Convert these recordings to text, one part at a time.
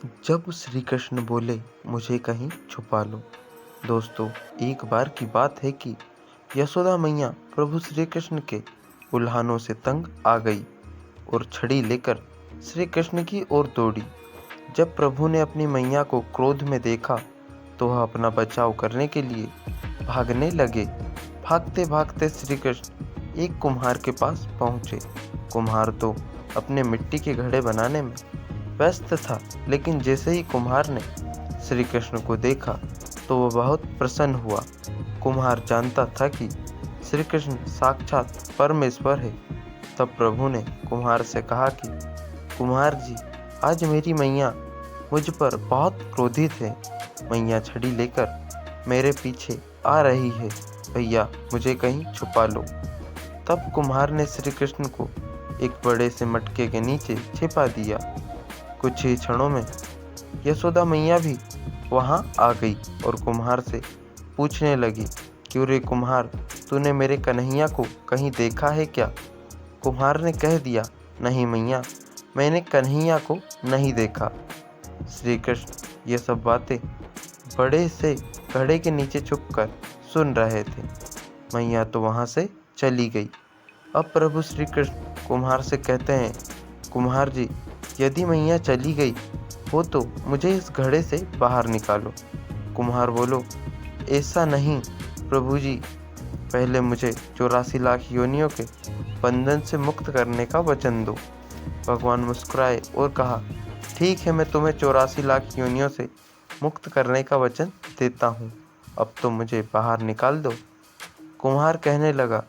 जब श्री कृष्ण बोले मुझे कहीं छुपा लो। दोस्तों, एक बार की बात है कि यशोदा मैया प्रभु श्री कृष्ण के उल्हानों से तंग आ गई और छड़ी लेकर श्री कृष्ण की ओर दौड़ी। जब प्रभु ने अपनी मैया को क्रोध में देखा तो वह अपना बचाव करने के लिए भागने लगे। भागते भागते श्री कृष्ण एक कुम्हार के पास पहुंचे। कुम्हार तो अपने मिट्टी के घड़े बनाने में व्यस्त था, लेकिन जैसे ही कुम्हार ने श्री कृष्ण को देखा तो वह बहुत प्रसन्न हुआ। कुम्हार जानता था कि श्री कृष्ण साक्षात परमेश्वर है। तब प्रभु ने कुम्हार से कहा कि कुम्हार जी, आज मेरी मैया मुझ पर बहुत क्रोधित है। मैया छड़ी लेकर मेरे पीछे आ रही है। भैया, मुझे कहीं छुपा लो। तब कुम्हार ने श्री कृष्ण को एक बड़े से मटके के नीचे छिपा दिया। कुछ ही क्षणों में यशोदा मैया भी वहां आ गई और कुम्हार से पूछने लगी, क्यों रे कुम्हार, तूने मेरे कन्हैया को कहीं देखा है क्या? कुम्हार ने कह दिया, नहीं मैया, मैंने कन्हैया को नहीं देखा। श्री कृष्ण ये सब बातें बड़े से घड़े के नीचे छुपकर सुन रहे थे। मैया तो वहां से चली गई। अब प्रभु श्री कृष्ण कुम्हार से कहते हैं, कुम्हार जी, यदि मैया चली गई हो तो मुझे इस घड़े से बाहर निकालो। कुम्हार बोलो, ऐसा नहीं प्रभु जी, पहले मुझे 84 लाख योनियों के बंधन से मुक्त करने का वचन दो। भगवान मुस्कुराए और कहा, ठीक है, मैं तुम्हें 84 लाख योनियों से मुक्त करने का वचन देता हूँ। अब तो मुझे बाहर निकाल दो। कुम्हार कहने लगा,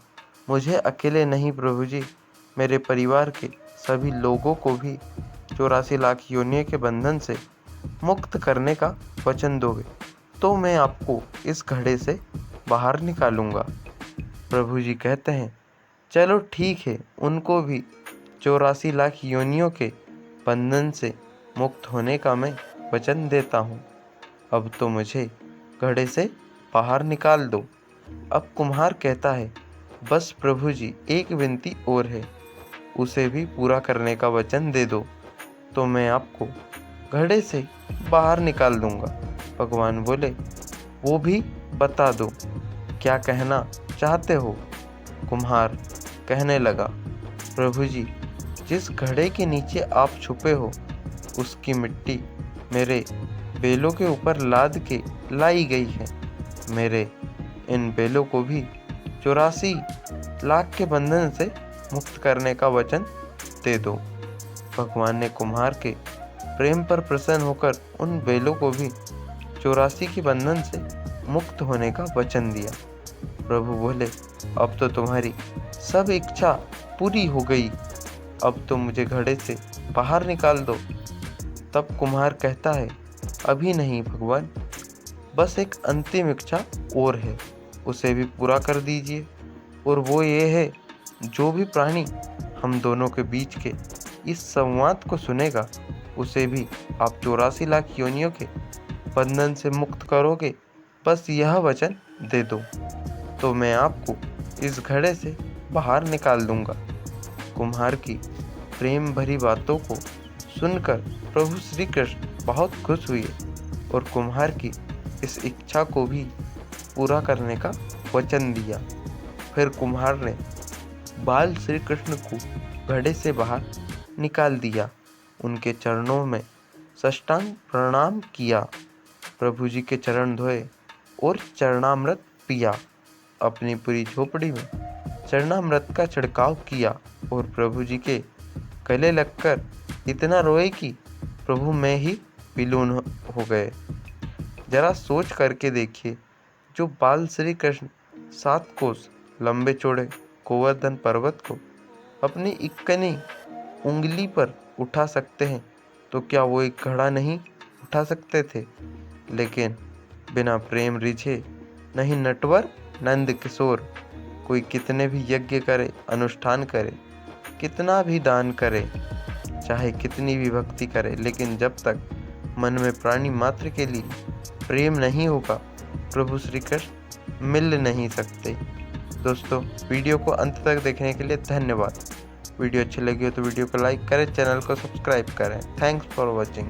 मुझे अकेले नहीं प्रभु जी, मेरे परिवार के सभी लोगों को भी 84 लाख योनियों के बंधन से मुक्त करने का वचन दोगे तो मैं आपको इस घड़े से बाहर निकालूंगा। प्रभु जी कहते हैं, चलो ठीक है, उनको भी 84 लाख योनियों के बंधन से मुक्त होने का मैं वचन देता हूँ। अब तो मुझे घड़े से बाहर निकाल दो। अब कुम्हार कहता है, बस प्रभु जी, एक विनती और है, उसे भी पूरा करने का वचन दे दो तो मैं आपको घड़े से बाहर निकाल दूंगा। भगवान बोले, वो भी बता दो, क्या कहना चाहते हो? कुम्हार कहने लगा, प्रभु जी, जिस घड़े के नीचे आप छुपे हो उसकी मिट्टी मेरे बेलों के ऊपर लाद के लाई गई है। मेरे इन बेलों को भी 84 लाख के बंधन से मुक्त करने का वचन दे दो। भगवान ने कुम्हार के प्रेम पर प्रसन्न होकर उन बेलों को भी 84 के बंधन से मुक्त होने का वचन दिया। प्रभु बोले, अब तो तुम्हारी सब इच्छा पूरी हो गई, अब तो मुझे घड़े से बाहर निकाल दो। तब कुम्हार कहता है, अभी नहीं भगवान, बस एक अंतिम इच्छा और है, उसे भी पूरा कर दीजिए। और वो ये है, जो भी प्राणी हम दोनों के बीच के इस संवाद को सुनेगा उसे भी आप 84 लाख योनियों के बंधन से मुक्त करोगे। बस यह वचन दे दो तो मैं आपको इस घड़े से बाहर निकाल दूंगा। कुम्हार की प्रेम भरी बातों को सुनकर प्रभु श्री कृष्ण बहुत खुश हुए और कुम्हार की इस इच्छा को भी पूरा करने का वचन दिया। फिर कुम्हार ने बाल श्री कृष्ण को घड़े से बाहर निकाल दिया, उनके चरणों में साष्टांग प्रणाम किया, प्रभु जी के चरण धोए और चरणामृत पिया। अपनी पूरी झोपड़ी में चरणामृत का छिड़काव किया और प्रभु जी के गले लगकर इतना रोए कि प्रभु में ही विलीन हो गए। जरा सोच करके देखिए, जो बाल श्री कृष्ण 7 कोस लंबे चौड़े गोवर्धन पर्वत को अपनी इक्कनी उंगली पर उठा सकते हैं, तो क्या वो एक घड़ा नहीं उठा सकते थे? लेकिन बिना प्रेम रिझे नहीं नटवर नंद किशोर, कोई कितने भी यज्ञ करे, अनुष्ठान करे, कितना भी दान करे, चाहे कितनी भी भक्ति करे, लेकिन जब तक मन में प्राणी मात्र के लिए प्रेम नहीं होगा, प्रभु श्री कृष्ण मिल नहीं सकते। दोस्तों, वीडियो को अंत तक देखने के लिए धन्यवाद। वीडियो अच्छी लगी हो तो वीडियो को लाइक करें, चैनल को सब्सक्राइब करें। Thanks for watching.